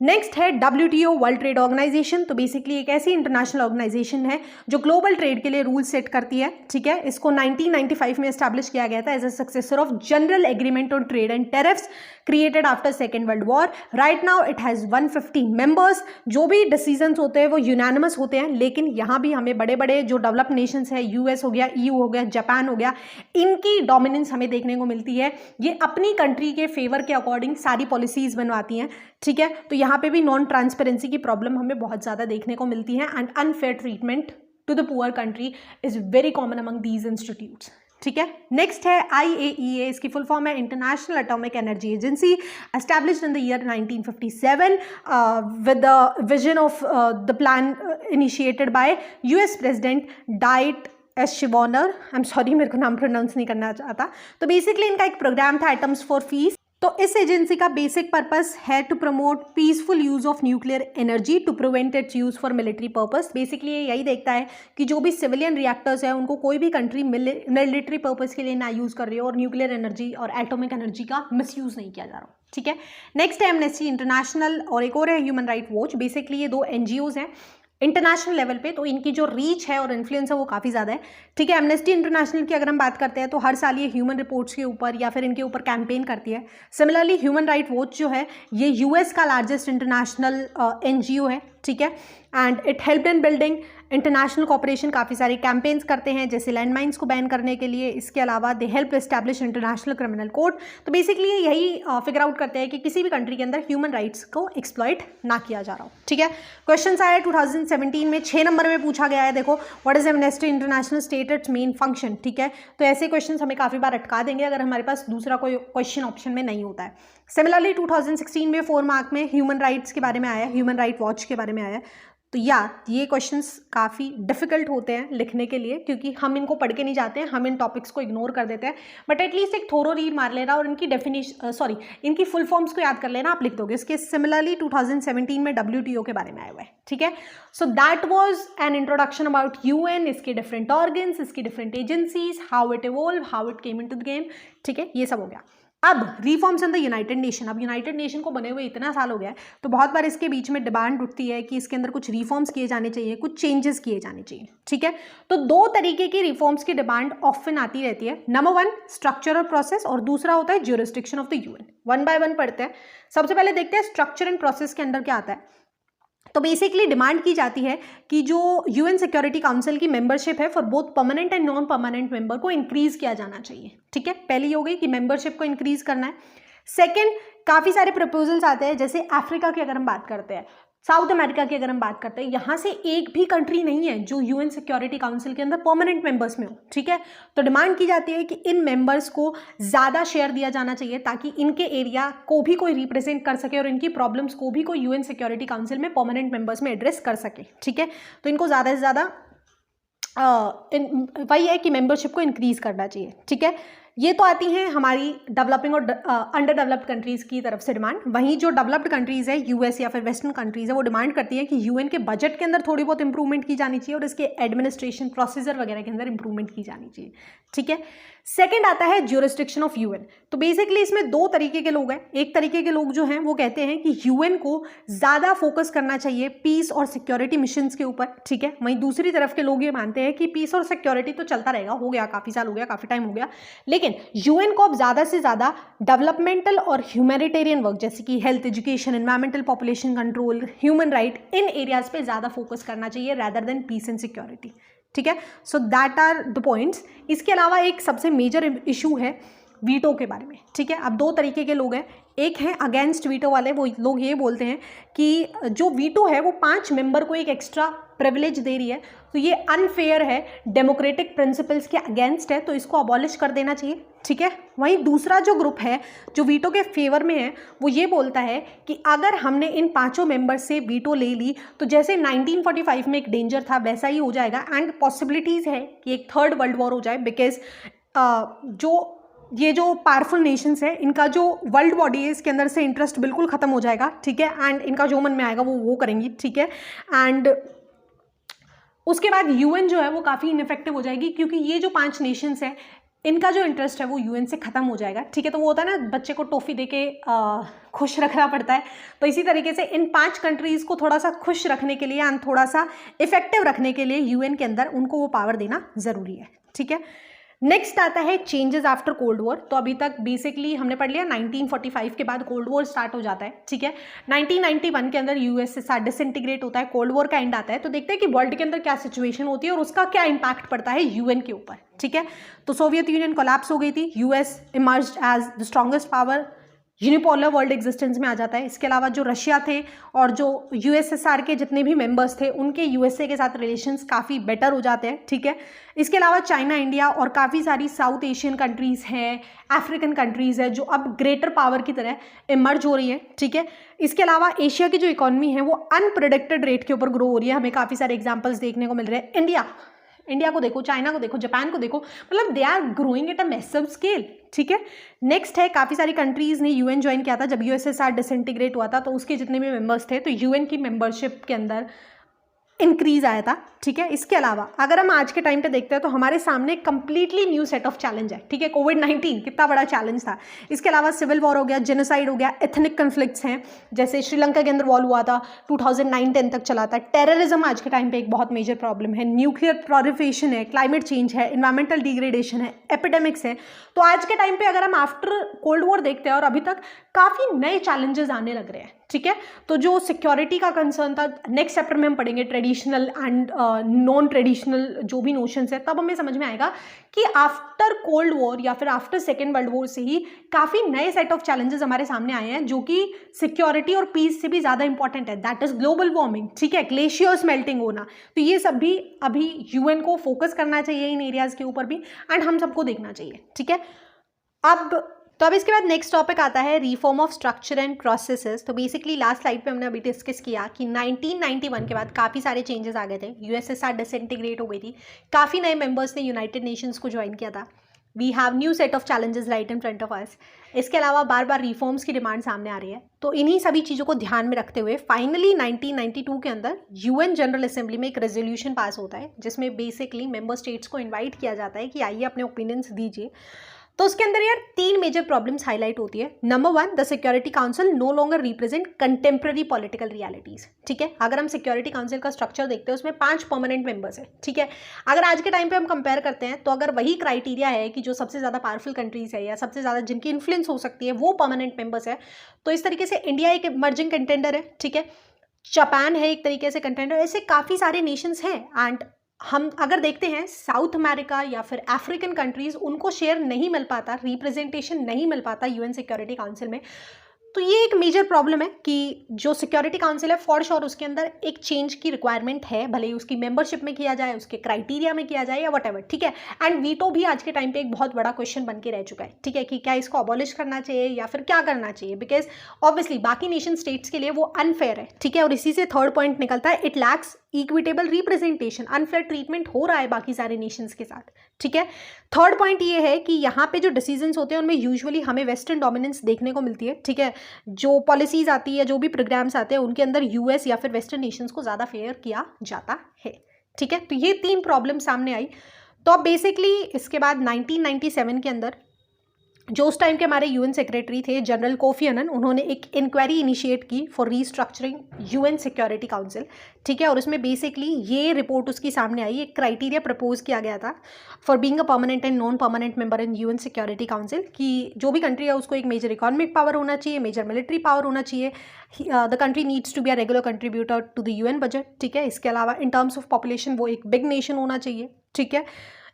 नेक्स्ट है WTO, वर्ल्ड ट्रेड ऑर्गेनाइजेशन। तो बेसिकली एक ऐसी इंटरनेशनल ऑर्गेनाइजेशन है जो ग्लोबल ट्रेड के लिए रूल सेट करती है। ठीक है। इसको 1995 में एस्टैब्लिश किया गया था as a successor of General Agreement on Trade and Tariffs created after Second World War. Right now it has 150 members. जो भी डिसीजंस होते हैं वो यूनानिमस होते हैं, लेकिन यहाँ भी हमें बड़े बड़े जो डेवलप्ड नेशंस है, US हो गया, EU हो गया, जापान हो गया, इनकी डोमिनेंस हमें देखने को मिलती है। ये अपनी कंट्री के फेवर के अकॉर्डिंग सारी पॉलिसीज बनवाती हैं। ठीक है। तो यहाँ पे भी नॉन ट्रांसपेरेंसी की प्रॉब्लम हमें बहुत ज़्यादा देखने को मिलती है and unfair treatment to the poor country is very common among these institutes. ठीक है। नेक्स्ट है IAEA, इसकी फुल फॉर्म है International Atomic Energy Agency, established in the year 1957 with the vision of the plan initiated by US president Dwight Eisenhower. I am sorry, मेरे को नाम pronounce नहीं करना चाहता। तो बेसिकली इनका एक प्रोग्राम था एटम्स फॉर पीस। तो इस एजेंसी का बेसिक पर्पस है to promote peaceful use of nuclear energy to prevent its use for military purpose. Basically ये यही देखता है कि जो भी सिविलियन रिएक्टर्स है उनको कोई भी कंट्री मिलिट्री पर्पस के लिए ना यूज कर रही हो और न्यूक्लियर एनर्जी और एटॉमिक एनर्जी का मिसयूज नहीं किया जा रहा। ठीक है। नेक्स्ट है एमनेस्टी इंटरनेशनल और एक और है ह्यूमन राइट वॉच। बेसिकली ये 2 NGOs हैं इंटरनेशनल लेवल पे, तो इनकी जो रीच है और इन्फ्लुएंस है वो काफ़ी ज़्यादा है। ठीक है। एमनेस्टी इंटरनेशनल की अगर हम बात करते हैं तो हर साल ये ह्यूमन रिपोर्ट्स के ऊपर या फिर इनके ऊपर कैंपेन करती है। सिमिलरली ह्यूमन राइट वॉच जो है ये US का लार्जेस्ट इंटरनेशनल NGO है। ठीक है। And it help in building international cooperation, काफ़ी सारे कैंपेन्स करते हैं जैसे लैंडमाइंस को बैन करने के लिए। इसके अलावा they help establish international criminal code. तो बेसिकली यही फिगर आउट करते हैं कि किसी भी कंट्री के अंदर ह्यूमन राइट्स को एक्सप्लॉइट ना किया जा रहा हो। ठीक है। क्वेश्चन आया 2017 में 6 नंबर में पूछा गया है। देखो, what is amnesty international state it's main function. ठीक है। तो ऐसे क्वेश्चन हमें काफ़ी बार अटका देंगे अगर हमारे पास दूसरा कोई क्वेश्चन ऑप्शन में नहीं होता है। सिमिलरली 2016 में 4 मार्क में ह्यूमन राइट्स के बारे में आया, ह्यूमन राइट वॉच के बारे में आया। तो ये क्वेश्चंस काफ़ी डिफिकल्ट होते हैं लिखने के लिए क्योंकि हम इनको पढ़ के नहीं जाते हैं, हम इन टॉपिक्स को इग्नोर कर देते हैं। बट एटलीस्ट एक थोरो रीड मार लेना और इनकी इनकी फुल फॉर्म्स को याद कर लेना, आप लिख दोगे। इसके सिमिलरली 2017 में WTO के बारे में आया हुआ है। ठीक है। So that was an introduction about UN, इसके डिफरेंट ऑर्गन्स, इसकी different agencies, how it evolve, how it came into the game. ठीक है, ये सब हो गया। अब reforms in the United nation. अब यूनाइटेड नेशन को बने हुए इतना साल हो गया है तो बहुत बार इसके बीच में डिमांड उठती है कि इसके अंदर कुछ रिफॉर्म्स किए जाने चाहिए, कुछ चेंजेस किए जाने चाहिए। ठीक है। तो 2 तरीके की रिफॉर्म्स की डिमांड ऑफन आती रहती है। नंबर 1 स्ट्रक्चर और प्रोसेस और दूसरा होता है jurisdiction of the UN। 1 by 1 पढ़ते हैं। सबसे पहले देखते हैं स्ट्रक्चर एंड प्रोसेस के अंदर क्या आता है। तो बेसिकली डिमांड की जाती है कि जो यूएन सिक्योरिटी काउंसिल की मेंबरशिप है for both permanent and non permanent member को इंक्रीज किया जाना चाहिए। ठीक है, पहली हो गई कि मेंबरशिप को इंक्रीज करना है। सेकंड, काफ़ी सारे प्रपोजल्स आते हैं, जैसे अफ्रीका की अगर हम बात करते हैं, साउथ अमेरिका की अगर हम बात करते हैं, यहाँ से एक भी कंट्री नहीं है जो यूएन सिक्योरिटी काउंसिल के अंदर परमानेंट मेंबर्स में हो। ठीक है, तो डिमांड की जाती है कि इन मेंबर्स को ज़्यादा शेयर दिया जाना चाहिए ताकि इनके एरिया को भी कोई रिप्रेजेंट कर सके और इनकी प्रॉब्लम्स को भी कोई यूएन सिक्योरिटी काउंसिल में परमानेंट मेंबर्स में एड्रेस कर सके। ठीक है, तो इनको ज़्यादा से ज़्यादा वही है कि मेंबरशिप को इंक्रीज करना चाहिए। ठीक है, ये तो आती हैं हमारी डेवलपिंग और अंडर डेवलप्ड कंट्रीज़ की तरफ से डिमांड। वहीं जो डेवलप्ड कंट्रीज़ है, यूएस या फिर वेस्टर्न कंट्रीज़ है, वो डिमांड करती है कि यूएन के बजट के अंदर थोड़ी बहुत इंप्रूवमेंट की जानी चाहिए और इसके एडमिनिस्ट्रेशन प्रोसीजर वगैरह के अंदर इंप्रूवमेंट की जानी चाहिए। ठीक है, सेकंड आता है ज्यूरिसडिक्शन ऑफ यूएन। तो बेसिकली इसमें दो तरीके के लोग हैं। एक तरीके के लोग जो हैं वो कहते हैं कि यूएन को ज़्यादा फोकस करना चाहिए पीस और सिक्योरिटी मिशंस के ऊपर। ठीक है, वहीं दूसरी तरफ के लोग ये मानते हैं कि पीस और सिक्योरिटी तो चलता रहेगा, हो गया, काफ़ी साल हो गया, काफ़ी टाइम हो गया, लेकिन यूएन को अब ज़्यादा से ज़्यादा डेवलपमेंटल और ह्यूमैनिटेरियन वर्क जैसे कि health, education, environmental, population control, human right, in areas पे ज़्यादा फोकस करना चाहिए rather than peace and security. ठीक है, so that are the points. इसके अलावा एक सबसे मेजर इशू है वीटो के बारे में। ठीक है, अब दो तरीके के लोग हैं। एक है अगेंस्ट वीटो वाले, वो लोग ये बोलते हैं कि जो वीटो है वो 5 मेंबर को एक एक्स्ट्रा प्रिविलेज दे रही है, तो ये अनफेयर है, डेमोक्रेटिक प्रिंसिपल्स के अगेंस्ट है, तो इसको अबॉलिश कर देना चाहिए। ठीक है, वहीं दूसरा जो ग्रुप है जो वीटो के फेवर में है, वो ये बोलता है कि अगर हमने इन 5 मेंबर्स से वीटो ले ली तो जैसे 1945 में एक डेंजर था वैसा ही हो जाएगा, एंड पॉसिबिलिटीज़ है कि एक थर्ड वर्ल्ड वॉर हो जाए, बिकॉज ये जो पावरफुल नेशंस है इनका जो वर्ल्ड बॉडी है इसके अंदर से इंटरेस्ट बिल्कुल ख़त्म हो जाएगा। ठीक है, एंड इनका जो मन में आएगा वो करेंगी। ठीक है, एंड उसके बाद यूएन जो है वो काफ़ी इनफेक्टिव हो जाएगी, क्योंकि ये जो 5 नेशंस हैं इनका जो इंटरेस्ट है वो यूएन से ख़त्म हो जाएगा। ठीक है, तो वो होता है ना, बच्चे को टॉफ़ी देके खुश रखना पड़ता है, तो इसी तरीके से इन 5 कंट्रीज़ को थोड़ा सा खुश रखने के लिए एंड थोड़ा सा इफेक्टिव रखने के लिए यूएन के अंदर उनको वो पावर देना ज़रूरी है। ठीक है, नेक्स्ट आता है चेंजेस आफ्टर कोल्ड वॉर। तो अभी तक बेसिकली हमने पढ़ लिया 1945 के बाद कोल्ड वॉर स्टार्ट हो जाता है। ठीक है, 1991 के अंदर यूएसएसआर डिसइंटीग्रेट होता है, कोल्ड वॉर का एंड आता है। तो देखते हैं कि वर्ल्ड के अंदर क्या सिचुएशन होती है और उसका क्या इंपैक्ट पड़ता है यूएन के ऊपर। ठीक है, तो सोवियत यूनियन कोलैप्स हो गई थी, US emerged as the strongest power, unipolar world existence में आ जाता है। इसके अलावा जो रशिया थे और जो यूएसएसआर के जितने भी मेंबर्स थे उनके यूएसए के साथ रिलेशंस काफ़ी बेटर हो जाते हैं। ठीक है, इसके अलावा चाइना, इंडिया और काफ़ी सारी साउथ एशियन कंट्रीज़ हैं, अफ्रीकन कंट्रीज़ है जो अब ग्रेटर पावर की तरह इमर्ज हो रही है। ठीक है, इसके अलावा एशिया की जो इकॉनमी है वो अनप्रेडिक्टेड रेट के ऊपर ग्रो हो रही है। हमें काफ़ी सारे एग्जाम्पल्स देखने को मिल रहे हैं। इंडिया को देखो, चाइना को देखो, जापान को देखो, मतलब they are growing at a massive scale. ठीक है, नेक्स्ट है काफ़ी सारी कंट्रीज़ ने यूएन ज्वाइन किया था जब यूएसएसआर डिसइंटीग्रेट हुआ था, तो उसके जितने भी मेंबर्स थे तो यूएन की मेंबरशिप के अंदर इंक्रीज आया था। ठीक है, इसके अलावा अगर हम आज के टाइम पे देखते हैं तो हमारे सामने completely new set of challenge है। ठीक है, कोविड-19 कितना बड़ा चैलेंज था। इसके अलावा सिविल वॉर हो गया, जेनोसाइड हो गया, एथनिक कन्फ्लिक्ट्स हैं, जैसे श्रीलंका के अंदर वॉर हुआ था, 2009-10 तक चला था। टेररिज्म आज के टाइम पे एक बहुत मेजर प्रॉब्लम है, न्यूक्लियर प्रोलिफरेशन है, क्लाइमेट चेंज है, इन्वायरमेंटल डिग्रेडेशन है, एपिडेमिक्स है। तो आज के टाइम पे अगर हम आफ्टर कोल्ड वॉर देखते हैं और अभी तक काफ़ी नए चैलेंजेस आने लग रहे हैं। ठीक है, तो जो सिक्योरिटी का कंसर्न था, नेक्स्ट चैप्टर में हम पढ़ेंगे ट्रेडिशनल एंड नॉन ट्रेडिशनल जो भी नोशंस है, तब हमें समझ में आएगा कि आफ्टर कोल्ड वॉर या फिर आफ्टर सेकेंड वर्ल्ड वॉर से ही काफ़ी नए सेट ऑफ चैलेंजेस हमारे सामने आए हैं जो कि सिक्योरिटी और पीस से भी ज़्यादा इंपॉर्टेंट है। That is global warming. ठीक है, ग्लेशियर्स मेल्टिंग होना, तो ये सब भी अभी यूएन को फोकस करना चाहिए इन एरियाज़ के ऊपर भी, एंड हम सबको देखना चाहिए। ठीक है, अब इसके बाद नेक्स्ट टॉपिक आता है reform of structure and processes. तो बेसिकली लास्ट स्लाइड पे हमने अभी डिस्कस किया कि 1991 के बाद काफ़ी सारे चेंजेस आ गए थे, यूएसएसआर डिसइंटीग्रेट हो गई थी, काफ़ी नए मेंबर्स ने यूनाइटेड नेशंस को ज्वाइन किया था, we have new set of challenges right in front of us. इसके अलावा बार बार रिफॉर्म्स की डिमांड सामने आ रही है। तो इन्हीं सभी चीज़ों को ध्यान में रखते हुए फाइनली 1992 के अंदर यूएन जनरल असेंबली में एक रेजोल्यूशन पास होता है जिसमें बेसिकली मेंबर स्टेट्स को इन्वाइट किया जाता है कि आइए अपने ओपिनियंस दीजिए। तो उसके अंदर यार 3 मेजर प्रॉब्लम्स हाईलाइट होती है। Number 1, the security council no longer represent contemporary political realities. ठीक है, अगर हम सिक्योरिटी काउंसिल का स्ट्रक्चर देखते हैं उसमें 5 परमानेंट मेंबर्स हैं। ठीक है, अगर आज के टाइम पे हम कंपेयर करते हैं तो अगर वही क्राइटेरिया है कि जो सबसे ज़्यादा पावरफुल कंट्रीज है या सबसे ज़्यादा जिनकी इन्फ्लुएंस हो सकती है वो परमानेंट मेंबर्स है, तो इस तरीके से इंडिया एक इमर्जिंग कंटेंडर है। ठीक है, जापान है एक तरीके से कंटेंडर, ऐसे काफ़ी सारे नेशंस हैं। एंड हम अगर देखते हैं साउथ अमेरिका या फिर अफ्रीकन कंट्रीज़, उनको शेयर नहीं मिल पाता, रिप्रेजेंटेशन नहीं मिल पाता यूएन सिक्योरिटी काउंसिल में। तो ये एक मेजर प्रॉब्लम है कि जो सिक्योरिटी काउंसिल है फॉर श्योर उसके अंदर एक चेंज की रिक्वायरमेंट है, भले ही उसकी मेंबरशिप में किया जाए, उसके क्राइटेरिया में किया जाए या वट, ठीक है। एंड वीटो भी आज के टाइम पे एक बहुत बड़ा क्वेश्चन बन के रह चुका है, ठीक है, कि क्या इसको अबॉलिश करना चाहिए या फिर क्या करना चाहिए, बिकॉज ऑब्वियसली बाकी नेशन स्टेट्स के लिए वो अनफेयर है, ठीक है। और इसी से थर्ड पॉइंट निकलता है, it lacks equitable representation, unfair treatment हो रहा है बाकी सारे नेशंस के साथ, ठीक है। थर्ड पॉइंट ये है कि यहाँ पे जो डिसीजंस होते हैं उनमें यूजुअली हमें वेस्टर्न डोमिनेंस देखने को मिलती है, ठीक है। जो पॉलिसीज आती है, जो भी प्रोग्राम्स आते हैं, उनके अंदर यूएस या फिर वेस्टर्न नेशंस को ज़्यादा फेयर किया जाता है, ठीक है। तो ये 3 प्रॉब्लम सामने आई। तो अब बेसिकली इसके बाद 1997 के अंदर जो उस टाइम के हमारे यूएन सेक्रेटरी थे जनरल कोफी अनन, उन्होंने एक इंक्वायरी इनिशिएट की for restructuring UN security council, ठीक है। और उसमें बेसिकली ये रिपोर्ट उसकी सामने आई, एक क्राइटेरिया प्रपोज किया गया था for being a permanent and non permanent member in UN security council, कि जो भी कंट्री है उसको एक मेजर इकोनॉमिक पावर होना चाहिए, मेजर मिलिट्री पावर होना चाहिए, the country needs to be a regular contributor to the UN budget, ठीक है। इसके अलावा इन टर्म्स ऑफ पॉपुलेशन वो एक बिग नेशन होना चाहिए, ठीक है।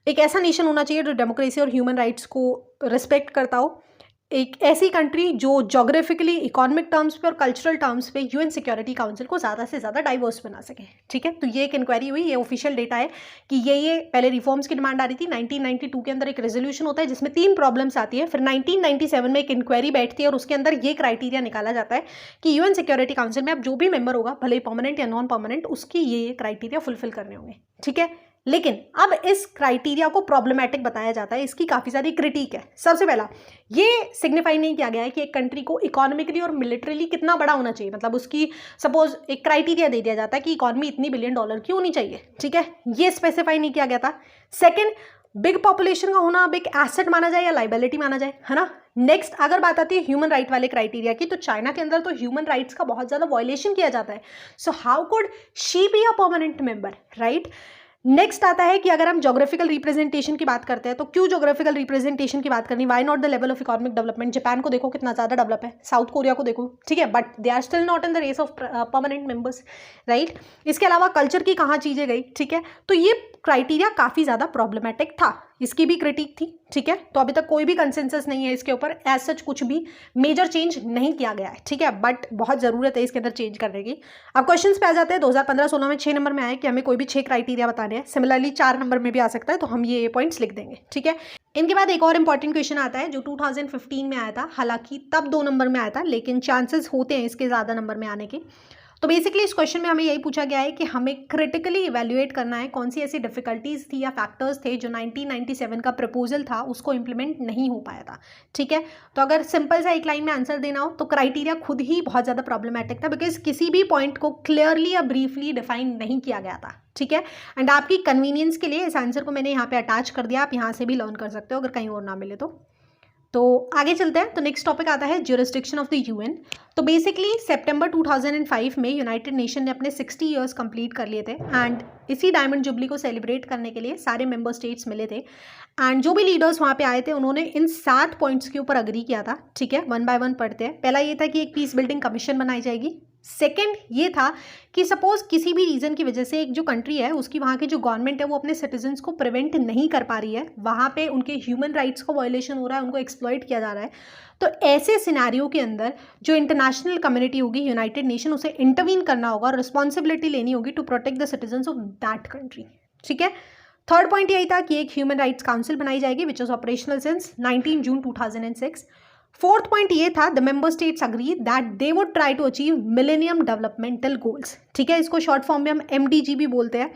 एक ऐसा नेशन होना चाहिए जो डेमोक्रेसी और ह्यूमन राइट्स को रिस्पेक्ट करता हो, एक ऐसी कंट्री जो जोग्राफिकली, इकोनॉमिक टर्म्स पे और कल्चरल टर्म्स पे यूएन सिक्योरिटी काउंसिल को ज़्यादा से ज़्यादा डाइवर्स बना सके, ठीक है। तो ये एक इंक्वायरी हुई, ये ऑफिशियल डेटा है कि ये पहले रिफॉर्म्स की डिमांड आ रही थी। 1992 के अंदर एक रेजोल्यूशन होता है जिसमें 3 प्रॉब्लम्स आती है, फिर 1997 में एक इंक्वायरी बैठती है और उसके अंदर ये क्राइटेरिया निकाला जाता है कि यूएन सिक्योरिटी काउंसिल में अब जो भी मेंबर होगा, भले ही परमानेंट या नॉन परमानेंट, उसकी ये क्राइटेरिया फुलफिल करने होंगे, ठीक है। लेकिन अब इस क्राइटेरिया को प्रॉब्लमैटिक बताया जाता है, इसकी काफ़ी सारी क्रिटिक है। सबसे पहला, ये सिग्निफाई नहीं किया गया है कि एक कंट्री को इकोनॉमिकली और मिलिट्रीली कितना बड़ा होना चाहिए, मतलब उसकी सपोज एक क्राइटेरिया दे दिया जाता है कि इकोनॉमी इतनी $1 बिलियन की होनी चाहिए, ठीक है, ये स्पेसिफाई नहीं किया गया था। सेकेंड, बिग पॉपुलेशन का होना अब एक एसेट माना जाए या लाइबिलिटी माना जाए, है ना। नेक्स्ट अगर बात आती है ह्यूमन राइट वाले क्राइटेरिया की, तो चाइना के अंदर तो ह्यूमन राइट्स का बहुत ज़्यादा वायलेशन किया जाता है, so how could she be a permanent member, right. Next आता है कि अगर हम जोग्राफिकल रिप्रेजेंटेशन की बात करते हैं तो क्यों जोग्राफिकल रिप्रेजेंटेशन की बात करनी, why not the level of economic development. Japan को देखो कितना ज़्यादा डेवलप है, साउथ कोरिया को देखो, ठीक है, but they are still not in the race of permanent members, right. इसके अलावा कल्चर की कहाँ चीज़ें गई, ठीक है। तो ये क्राइटेरिया काफ़ी ज़्यादा प्रॉब्लमेटिक था, इसकी भी क्रिटिक थी, ठीक है। तो अभी तक कोई भी कंसेंसस नहीं है इसके ऊपर, एज सच कुछ भी मेजर चेंज नहीं किया गया है, ठीक है, बट बहुत ज़रूरत है इसके अंदर चेंज करने की। अब क्वेश्चंस पे आ जाते हैं। 2015-16 में 6 नंबर में आए कि हमें कोई भी 6 क्राइटेरिया बताने हैं, सिमिलरली 4 नंबर में भी आ सकता है, तो हम ये पॉइंट्स लिख देंगे, ठीक है। इनके बाद एक और इंपॉर्टेंट क्वेश्चन आता है जो 2015 में आया था, हालांकि तब 2 नंबर में आया था, लेकिन चांसेस होते हैं इसके ज़्यादा नंबर में आने के। तो बेसिकली इस क्वेश्चन में हमें यही पूछा गया है कि हमें क्रिटिकली इवेल्युएट करना है कौन सी ऐसी डिफिकल्टीज थी या फैक्टर्स थे जो 1997 का प्रपोजल था उसको इम्प्लीमेंट नहीं हो पाया था, ठीक है। तो अगर सिंपल सा एक लाइन में आंसर देना हो तो क्राइटेरिया खुद ही बहुत ज़्यादा प्रॉब्लमैटिक था, बिकॉज किसी भी पॉइंट को क्लियरली या ब्रीफली डिफाइन नहीं किया गया था, ठीक है। एंड आपकी कन्वीनियंस के लिए इस आंसर को मैंने यहाँ पे अटैच कर दिया, आप यहाँ से भी लर्न कर सकते हो अगर कहीं और ना मिले तो आगे चलते हैं। तो नेक्स्ट टॉपिक आता है ज्यूरिसडिक्शन ऑफ द यूएन। तो बेसिकली सितंबर 2005 में यूनाइटेड नेशन ने अपने 60 ईयर्स कंप्लीट कर लिए थे, एंड इसी डायमंड जुबली को सेलिब्रेट करने के लिए सारे मेंबर स्टेट्स मिले थे, एंड जो भी लीडर्स वहाँ पे आए थे उन्होंने इन 7 पॉइंट्स के ऊपर अग्री किया था, ठीक है। 1 बाय 1 पढ़ते हैं। पहला ये था कि एक पीस बिल्डिंग कमीशन बनाई जाएगी। सेकेंड ये था कि सपोज किसी भी रीज़न की वजह से एक जो कंट्री है उसकी वहाँ की जो गवर्नमेंट है वो अपने सिटीजन्स को प्रिवेंट नहीं कर पा रही है, वहाँ पे उनके ह्यूमन राइट्स को वायलेशन हो रहा है, उनको एक्सप्लॉइट किया जा रहा है, तो ऐसे सिनेरियो के अंदर जो इंटरनेशनल कम्युनिटी होगी, यूनाइटेड नेशन, उसे इंटरवीन करना होगा और रिस्पॉन्सिबिलिटी लेनी होगी to protect the citizens of that country, ठीक है। थर्ड पॉइंट यही था कि एक ह्यूमन राइट्स काउंसिल बनाई जाएगी which is operational since 19 June 2006। Fourth point ये था the member states agree that they would try to achieve millennium developmental goals, ठीक है। इसको शॉर्ट फॉर्म में हम MDG भी बोलते हैं।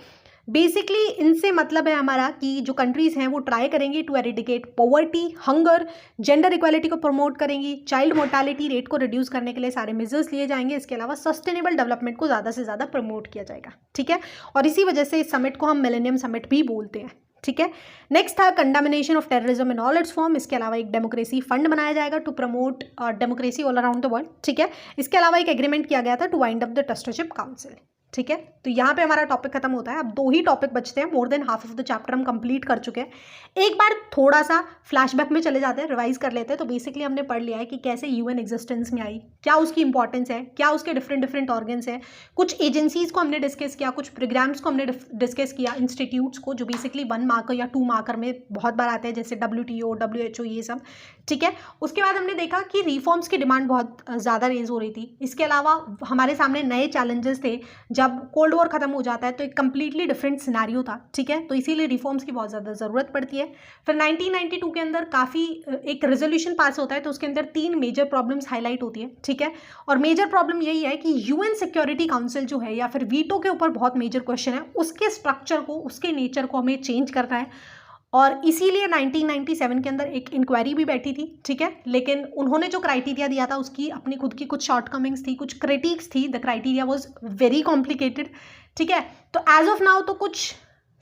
बेसिकली इनसे मतलब है हमारा कि जो कंट्रीज़ हैं वो ट्राई करेंगी to eradicate poverty, hunger, gender equality को प्रमोट करेंगी, चाइल्ड मोर्टालिटी रेट को रिड्यूस करने के लिए सारे मेजर्स लिए जाएंगे। इसके अलावा सस्टेनेबल डेवलपमेंट को ज़्यादा से ज़्यादा प्रमोट किया जाएगा, ठीक है। और इसी वजह से इस समिट को हम मिलेनियम समिट भी बोलते हैं, ठीक है। नेक्स्ट था condemnation of terrorism in all its form. इसके अलावा एक डेमोक्रेसी फंड बनाया जाएगा to promote democracy all around the world, ठीक है। इसके अलावा एक एग्रीमेंट किया गया था to wind up the trusteeship council, ठीक है। तो यहाँ पे हमारा टॉपिक खत्म होता है। अब 2 ही टॉपिक बचते हैं, more than half of the chapter हम कंप्लीट कर चुके हैं। एक बार थोड़ा सा फ्लैशबैक में चले जाते हैं, रिवाइज कर लेते हैं। तो बेसिकली हमने पढ़ लिया है कि कैसे यूएन एग्जिस्टेंस में आई, क्या उसकी इंपॉर्टेंस है, क्या उसके डिफरेंट ऑर्गन्स है, कुछ एजेंसीज को हमने डिस्कस किया, कुछ प्रोग्राम्स को हमने डिस्कस किया, इंस्टीट्यूट्स को जो बेसिकली 1 मार्कर या 2 मार्कर में बहुत बार आते हैं, जैसे WTO, WHO, ये सब, ठीक है। उसके बाद हमने देखा कि रिफॉर्म्स की डिमांड बहुत ज़्यादा रेज हो रही थी। इसके अलावा हमारे सामने नए चैलेंजेस थे। जब कोल्ड वॉर खत्म हो जाता है तो एक कंप्लीटली डिफरेंट सिनेरियो था, ठीक है। तो इसीलिए रिफॉर्म्स की बहुत ज़्यादा ज़रूरत पड़ती है। फिर 1992 के अंदर काफ़ी एक रेजोल्यूशन पास होता है, तो उसके अंदर 3 मेजर प्रॉब्लम्स हाईलाइट होती है, ठीक है। और मेजर प्रॉब्लम यही है कि यूएन सिक्योरिटी काउंसिल जो है या फिर वीटो के ऊपर बहुत मेजर क्वेश्चन है, उसके स्ट्रक्चर को, उसके नेचर को हमें चेंज करना है। और इसीलिए 1997 के अंदर एक इंक्वायरी भी बैठी थी, ठीक है। लेकिन उन्होंने जो क्राइटेरिया दिया था उसकी अपनी खुद की कुछ शॉर्टकमिंग्स थी, कुछ क्रिटिक्स थी। The criteria was very complicated, ठीक है। तो एज ऑफ नाउ तो कुछ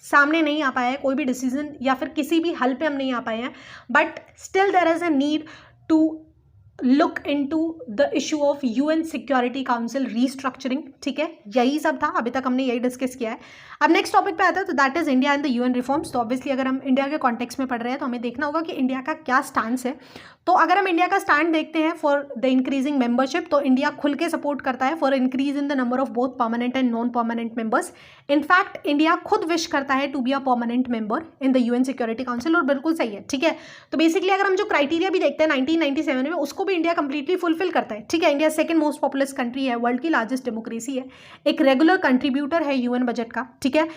सामने नहीं आ पाया है, कोई भी डिसीजन या फिर किसी भी हल पे हम नहीं आ पाए हैं, but still there is a need to look into the issue of UN security council restructuring, ठीक है। यही सब था, अभी तक हमने यही डिस्कस किया है। अब नेक्स्ट टॉपिक पे आता है, तो that is India and the UN reforms. तो ऑब्वियसली अगर हम इंडिया के कॉन्टेक्स्ट में पढ़ रहे हैं तो हमें देखना होगा कि इंडिया का क्या स्टैंड है। तो अगर हम इंडिया का स्टैंड देखते हैं फॉर द इंक्रीजिंग मेंबरशिप, तो इंडिया खुल के सपोर्ट करता है for increase in the number of both permanent and non permanent members. In fact India खुद विश करता है to be a permanent member in the UN security council, और बिल्कुल सही है, ठीक है। तो बेसिकली अगर हम जो क्राइटेरिया भी देखते हैं 1997 में, उसको भी इंडिया कंप्लीटली फुलफिल करता है, ठीक है। India second most populous country है, वर्ल्ड की लार्जेस्ट डेमोक्रेसी है, एक रेगुलर कंट्रीब्यूटर है यूएन बजट का, ठीक है।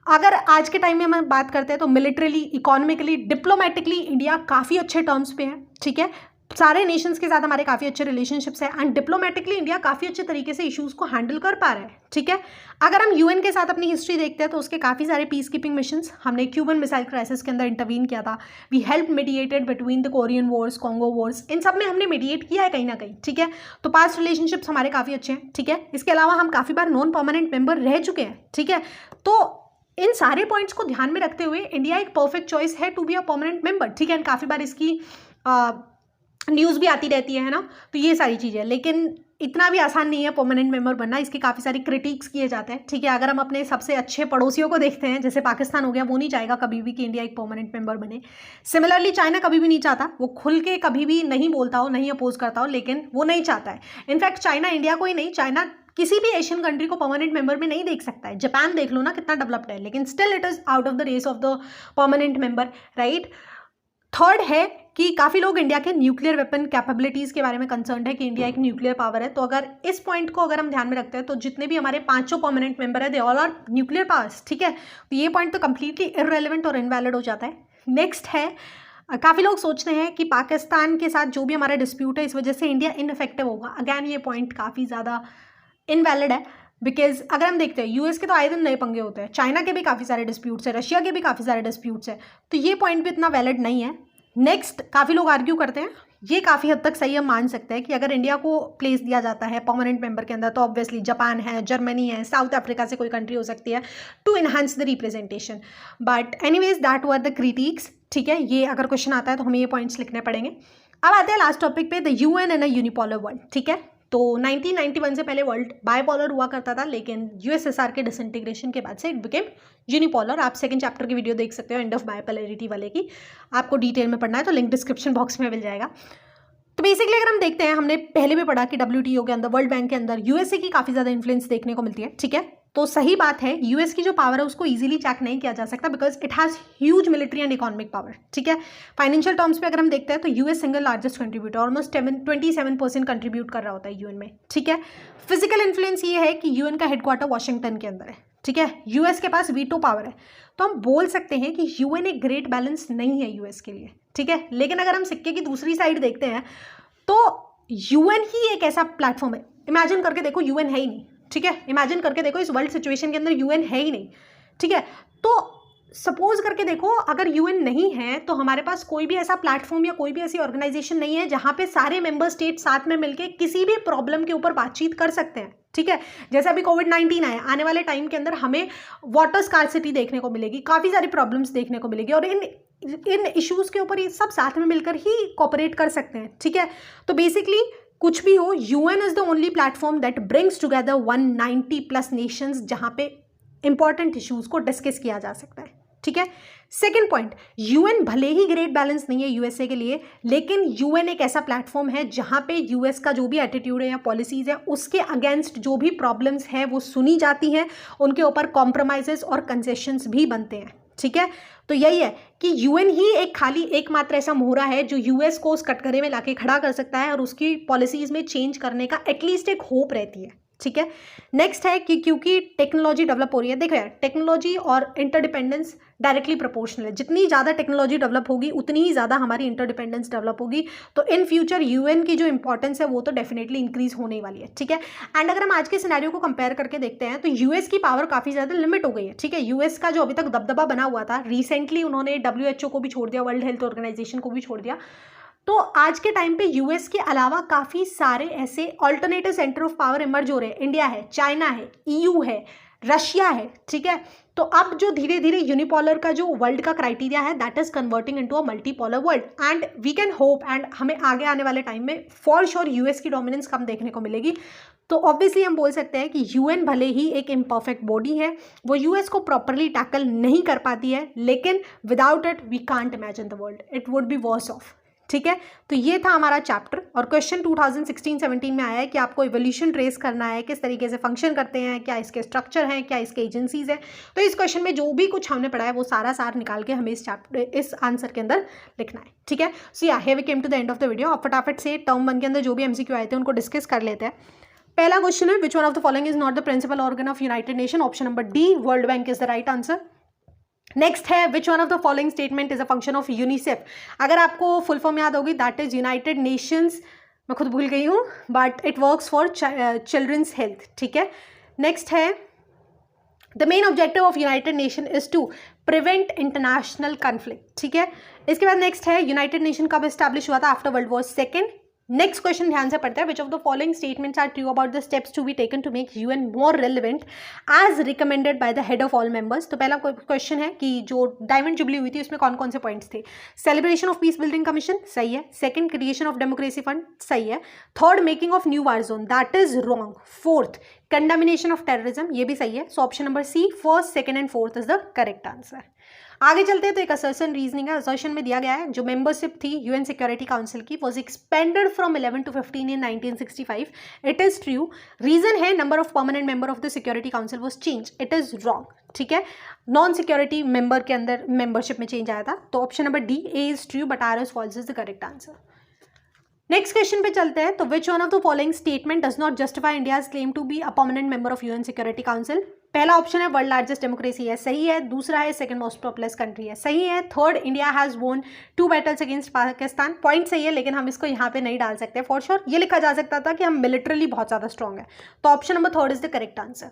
अगर आज के टाइम में हम बात करते हैं तो मिलिट्रीली, इकोनॉमिकली, डिप्लोमेटिकली इंडिया काफ़ी अच्छे टर्म्स पे है, ठीक है। सारे नेशंस के साथ हमारे काफ़ी अच्छे रिलेशनशिप्स हैं, एंड डिप्लोमेटिकली इंडिया काफ़ी अच्छे तरीके से इश्यूज़ को हैंडल कर पा रहा है, ठीक है। अगर हम यूएन के साथ अपनी हिस्ट्री देखते हैं तो उसके काफ़ी सारे पीस कीपिंग मिशंस, हमने क्यूबन मिसाइल क्राइसिस के अंदर इंटरवीन किया था, we help mediated between the Korean wars, Congo wars, इन सब में हमने मीडिएट किया है कहीं ना कहीं, ठीक है। तो पास्ट रिलेशनशिप्स हमारे काफ़ी अच्छे हैं, ठीक है। इसके अलावा हम काफ़ी बार नॉन परमानेंट मेंबर रह चुके हैं, ठीक है। तो इन सारे पॉइंट्स को ध्यान में रखते हुए इंडिया एक परफेक्ट चॉइस है to be a permanent member, ठीक है। एंड काफ़ी बार इसकी न्यूज़ भी आती रहती है ना। तो ये सारी चीज़ें, लेकिन इतना भी आसान नहीं है परमानेंट मेंबर बनना, इसके काफ़ी सारी क्रिटिक्स किए जाते हैं, ठीक है। अगर हम अपने सबसे अच्छे पड़ोसियों को देखते हैं, जैसे पाकिस्तान हो गया, वो नहीं चाहेगा कभी भी कि इंडिया एक परमानेंट मेंबर बने। सिमिलरली चाइना कभी भी नहीं चाहता, वो खुल के कभी भी नहीं बोलता हो, नहीं अपोज करता हो, लेकिन वो नहीं चाहता है। इनफैक्ट चाइना इंडिया को ही नहीं, चाइना किसी भी एशियन कंट्री को परमानेंट मेंबर में नहीं देख सकता है। जापान देख लो ना, कितना डेवलप्ड है, लेकिन still it is out of the race of the permanent member, right. Third है कि काफ़ी लोग इंडिया के न्यूक्लियर वेपन कैपेबिलिटीज़ के बारे में कंसर्न है कि इंडिया एक न्यूक्लियर पावर है। तो अगर इस पॉइंट को अगर हम ध्यान में रखते हैं तो जितने भी हमारे 5 परमानेंट मेंबर है, they all are nuclear powers, ठीक है। तो ये पॉइंट तो कंप्लीटली इररेलेवेंट और इनवैलिड हो जाता है। नेक्स्ट है, काफ़ी लोग सोचते हैं कि पाकिस्तान के साथ जो भी हमारा डिस्प्यूट है इस वजह से इंडिया इनफेक्टिव होगा। अगैन ये पॉइंट काफ़ी ज़्यादा इनवैलिड है, बिकॉज अगर हम देखते हैं यूएस के तो आए दिन नए पंगे होते हैं, चाइना के भी काफ़ी सारे डिस्प्यूट्स है, रशिया के भी काफ़ी सारे डिस्प्यूट्स है, तो ये पॉइंट भी इतना वैलिड नहीं है। नेक्स्ट, काफ़ी लोग आर्ग्यू करते हैं, ये काफ़ी हद तक सही हम मान सकते हैं कि अगर इंडिया को प्लेस दिया जाता है परमानेंट मेंबर के अंदर तो ऑब्वियसली जापान है, जर्मनी है, साउथ अफ्रीका से कोई कंट्री हो सकती है to enhance the representation. But anyways that were the critics, ठीक है। ये अगर क्वेश्चन आता है तो हमें ये पॉइंट्स लिखने पड़ेंगे। अब आते हैं लास्ट टॉपिक पे, the UN and a unipolar world, ठीक है। तो 1991 से पहले वर्ल्ड बायपोलर हुआ करता था, लेकिन यूएसएसआर के डिसइंटीग्रेशन के बाद से इट बिकेम यूनिपोलर। आप सेकंड चैप्टर की वीडियो देख सकते हो, एंड ऑफ बायपोलरिटी वाले की, आपको डिटेल में पढ़ना है तो लिंक डिस्क्रिप्शन बॉक्स में मिल जाएगा। तो बेसिकली अगर हम देखते हैं, हमने पहले भी पढ़ा कि WTO के अंदर, वर्ल्ड बैंक के अंदर यूएसए की काफ़ी ज़्यादा इन्फ्लुएंस देखने को मिलती है, ठीक है। तो सही बात है, यूएस की जो पावर है उसको इजीली चेक नहीं किया जा सकता, because it has huge military and economic power, ठीक है। फाइनेंशियल टर्म्स पे अगर हम देखते हैं तो US single largest contributor, almost 27% contribute कर रहा होता है यूएन में, ठीक है। फिजिकल इन्फ्लुएंस ये है कि यूएन का हेडक्वार्टर वाशिंगटन के अंदर है, ठीक है। यूएस के पास वीटो पावर है, तो हम बोल सकते हैं कि यूएन एक ग्रेट बैलेंस नहीं है यूएस के लिए, ठीक है। लेकिन अगर हम सिक्के की दूसरी साइड देखते हैं तो यूएन ही एक ऐसा प्लेटफॉर्म है, इमेजिन करके देखो यूएन है ही नहीं, ठीक है। इमेजिन करके देखो इस वर्ल्ड सिचुएशन के अंदर यूएन है ही नहीं, ठीक है। तो सपोज करके देखो, अगर यूएन नहीं है तो हमारे पास कोई भी ऐसा प्लेटफॉर्म या कोई भी ऐसी ऑर्गेनाइजेशन नहीं है जहाँ पे सारे मेंबर स्टेट साथ में मिलकर किसी भी प्रॉब्लम के ऊपर बातचीत कर सकते हैं, ठीक है। जैसे अभी कोविड-19 आया, आने वाले टाइम के अंदर हमें वाटर स्कार्सिटी देखने को मिलेगी, काफ़ी सारी प्रॉब्लम्स देखने को मिलेगी, और इन इश्यूज़ के ऊपर ये सब साथ में मिलकर ही कोऑपरेट कर सकते हैं, ठीक है। तो बेसिकली कुछ भी हो, UN is the only platform that brings together 190+ Nations, जहां पे इंपॉर्टेंट इश्यूज को डिस्कस किया जा सकता है, ठीक है। सेकेंड पॉइंट, यूएन भले ही ग्रेट बैलेंस नहीं है यूएसए के लिए, लेकिन यूएन एक ऐसा प्लेटफॉर्म है जहां पे यूएस का जो भी एटीट्यूड है या पॉलिसीज है उसके अगेंस्ट जो भी प्रॉब्लम्स है वो सुनी जाती हैं, उनके ऊपर कॉम्प्रोमाइजेस और कंसेशंस भी बनते हैं, ठीक है। तो यही है कि यूएन ही एक खाली एकमात्र ऐसा मोहरा है जो यूएस को उस कटघरे में लाके खड़ा कर सकता है और उसकी पॉलिसीज में चेंज करने का एटलीस्ट एक होप रहती है, ठीक है। नेक्स्ट है कि क्योंकि टेक्नोलॉजी डेवलप हो रही है, देखो यार टेक्नोलॉजी और इंटरडिपेंडेंस डायरेक्टली प्रोपोर्शनल है, जितनी ज़्यादा टेक्नोलॉजी डेवलप होगी उतनी ही ज़्यादा हमारी इंटरडिपेंडेंस डेवलप होगी, तो इन फ्यूचर यूएन की जो इंपॉर्टेंस है वो तो डेफिनेटली इंक्रीज होने वाली है, ठीक है। एंड अगर हम आज के सिनेरियो को कंपेयर करके देखते हैं तो यूएस की पावर काफ़ी ज़्यादा लिमिट हो गई है, ठीक है। यूएस का जो अभी तक दबदबा बना हुआ था, रिसेंटली उन्होंने WHO को भी छोड़ दिया, वर्ल्ड हेल्थ ऑर्गेनाइजेशन को भी छोड़ दिया, तो आज के टाइम पे यूएस के अलावा काफ़ी सारे ऐसे alternative centre of power emerge हो रहे हैं। इंडिया है, चाइना है, EU है, रशिया है, ठीक है। तो अब जो धीरे धीरे यूनिपोलर का जो वर्ल्ड का क्राइटेरिया है that is converting into a multipolar world, and we can hope, and हमें आगे आने वाले टाइम में फॉर श्योर यूएस की डोमिनेंस कम देखने को मिलेगी। तो ऑब्वियसली हम बोल सकते हैं कि यूएन भले ही एक इम्परफेक्ट बॉडी है, वो यूएस को प्रॉपरली टैकल नहीं कर पाती है, लेकिन without it we can't imagine the world, it would be worse off, ठीक है। तो ये था हमारा चैप्टर, और क्वेश्चन 2016-17 में आया है कि आपको इवोल्यूशन ट्रेस करना है, किस तरीके से फंक्शन करते हैं, क्या इसके स्ट्रक्चर हैं, क्या इसके एजेंसीज हैं। तो इस क्वेश्चन में जो भी कुछ हमने पढ़ा है वो सारा सार निकाल के हमें इस आंसर के अंदर लिखना है, ठीक है। So yeah here we came to the end of the video. अब फटाफट से टर्म 1 के अंदर जो भी MCQ आए थे उनको डिस्कस कर लेते हैं। पहला क्वेश्चन है, which one of the following is not the principal organ of United Nation? Option number D, World Bank is the right answer. Next है, which one of the following statement is a function of UNICEF? अगर आपको full form याद होगी, that is United Nations, मैं खुद भूल गई हूँ, but it works for children's health, ठीक है। नेक्स्ट है, the main objective of United Nation is to prevent international conflict, ठीक है। इसके बाद नेक्स्ट है, यूनाइटेड नेशन कब एस्टैब्लिश हुआ था? After World War second. Next question ध्यान से पढ़ते हैं, which of the following statements are true about the steps to be taken to make UN more relevant as recommended by the head of all members? तो पहला question है कि जो diamond jubilee हुई थी उसमें कौन कौन से पॉइंट्स थे? Celebration of peace building commission, सही है। Second, creation of democracy fund, सही है। Third, making of new war zone, that is wrong. Fourth, condemnation of terrorism, ये भी सही है। So option number C, first, second and fourth is the correct answer. आगे चलते हैं, तो एक असर्शन रीजनिंग है। असर्शन में दिया गया है जो मेंबरशिप थी यूएन सिक्योरिटी काउंसिल की वॉज एक्सपेंडेड फ्रॉम 11 to 15 इन 1965। It is true. रीजन है, number of permanent member of the security council was change, it is wrong, ठीक है। नॉन सिक्योरिटी मेंबर के अंदर मेंबरशिप में चेंज आया था। तो option number D, A is true but R is false is the correct answer. Next question पे चलते हैं, तो which one of the following statement does not justify India's claim to be a permanent member of UN security council? पहला option है, world largest democracy है, सही है। दूसरा है, सेकंड मोस्ट पॉपुलस कंट्री है, सही है। थर्ड, इंडिया हैज वोन 2 बैटल्स अगेंस्ट पाकिस्तान, पॉइंट सही है, लेकिन हम इसको यहाँ पे नहीं डाल सकते फॉर श्योर। ये लिखा जा सकता था कि हम मिलिटरली बहुत ज़्यादा स्ट्रॉन्ग है। तो option number third is the correct answer.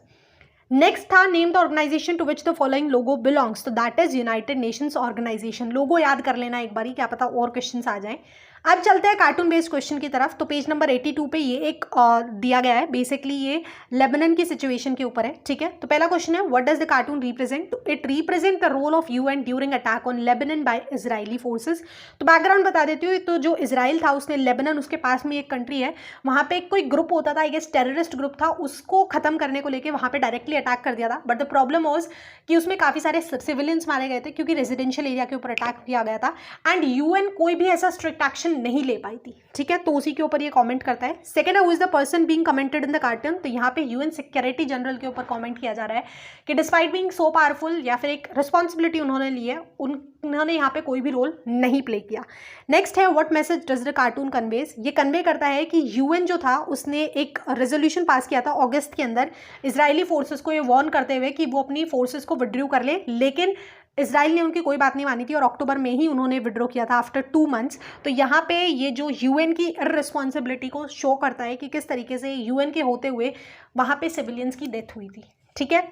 Next था, name the organization to which the following logo belongs? तो that is United Nations Organization. Logo याद कर लेना एक बारी, क्या पता और क्वेश्चंस आ जाएं। अब चलते हैं कार्टून बेस्ड क्वेश्चन की तरफ। तो पेज नंबर 82 पे ये एक दिया गया है, बेसिकली ये लेबनान की सिचुएशन के ऊपर है, ठीक है। तो पहला क्वेश्चन है, what does the cartoon represent? तो it represent the role of UN during attack on Lebanon by Israeli forces. तो बैकग्राउंड बता देती हूँ, तो जो इजराइल था उसने लेबनान, उसके पास में एक कंट्री है, वहाँ पे कोई ग्रुप होता था, आई गेस टेररिस्ट ग्रुप था, उसको खत्म करने को लेकर वहाँ पे डायरेक्टली अटैक कर दिया था। बट द प्रॉब्लम वॉज कि उसमें काफ़ी सारे सिविलियंस मारे गए थे क्योंकि रेजिडेंशियल एरिया के ऊपर अटैक किया गया था, एंड यूएन कोई भी ऐसा स्ट्रिक्ट एक्शन नहीं ले पाई थी, ठीक है। तो उसी के ऊपर ये कमेंट करता है। सेकंड है, who is the person being commented in the cartoon? तो यहाँ पे यूएन सिक्योरिटी जनरल के ऊपर कमेंट किया जा रहा है कि डिस्पाइट बीइंग सो पावरफुल, या फिर एक रिस्पॉन्सिबिलिटी उन्होंने ली है, उन्होंने यहाँ पे कोई भी रोल नहीं प्ले किया। नेक्स्ट है, what message does the cartoon conveys? ये कन्वे करता है कि यूएन जो था उसने एक रेजोल्यूशन पास किया था अगस्त के अंदर, इजरायली फोर्सेस को ये वार्न करते हुए कि वो अपनी फोर्सेस को विड्रॉ कर ले, लेकिन इजराइल ने उनकी कोई बात नहीं मानी थी और अक्टूबर में ही उन्होंने विड्रॉ किया था आफ्टर 2 मंथ्स। तो यहाँ पे ये जो यूएन की इररिस्पॉन्सिबिलिटी को शो करता है कि किस तरीके से यूएन के होते हुए वहाँ पे सिविलियंस की डेथ हुई थी, ठीक है।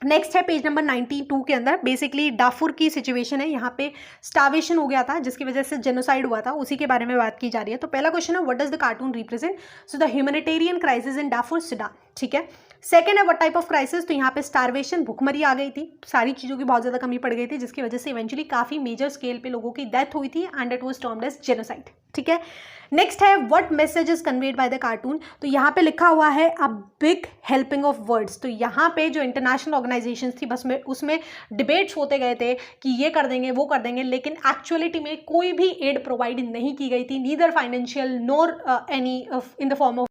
नेक्स्ट है पेज नंबर 92 के अंदर, बेसिकली डाफुर की सिचुएशन है। यहाँ पे स्टार्वेशन हो गया था जिसकी वजह से जेनोसाइड हुआ था, उसी के बारे में बात की जा रही है। तो पहला क्वेश्चन है, what does the cartoon represent? So the humanitarian crisis in Darfur, Sudan, ठीक है। सेकेंड है व्हाट टाइप ऑफ क्राइसिस, तो यहाँ पे स्टारवेशन, भुखमरी आ गई थी, सारी चीज़ों की बहुत ज़्यादा कमी पड़ गई थी, जिसकी वजह से इवेंचुअली काफ़ी मेजर स्केल पे लोगों की डेथ हुई थी and it was termed as genocide. ठीक है, नेक्स्ट है what message is conveyed by the cartoon, तो यहाँ पे लिखा हुआ है a big helping of words. तो यहाँ पे जो इंटरनेशनल ऑर्गेनाइजेशंस थी बस में उसमें डिबेट्स होते गए थे कि ये कर देंगे वो कर देंगे, लेकिन एक्चुअलिटी में कोई भी एड प्रोवाइड नहीं की गई थी, neither financial NOR any in the form of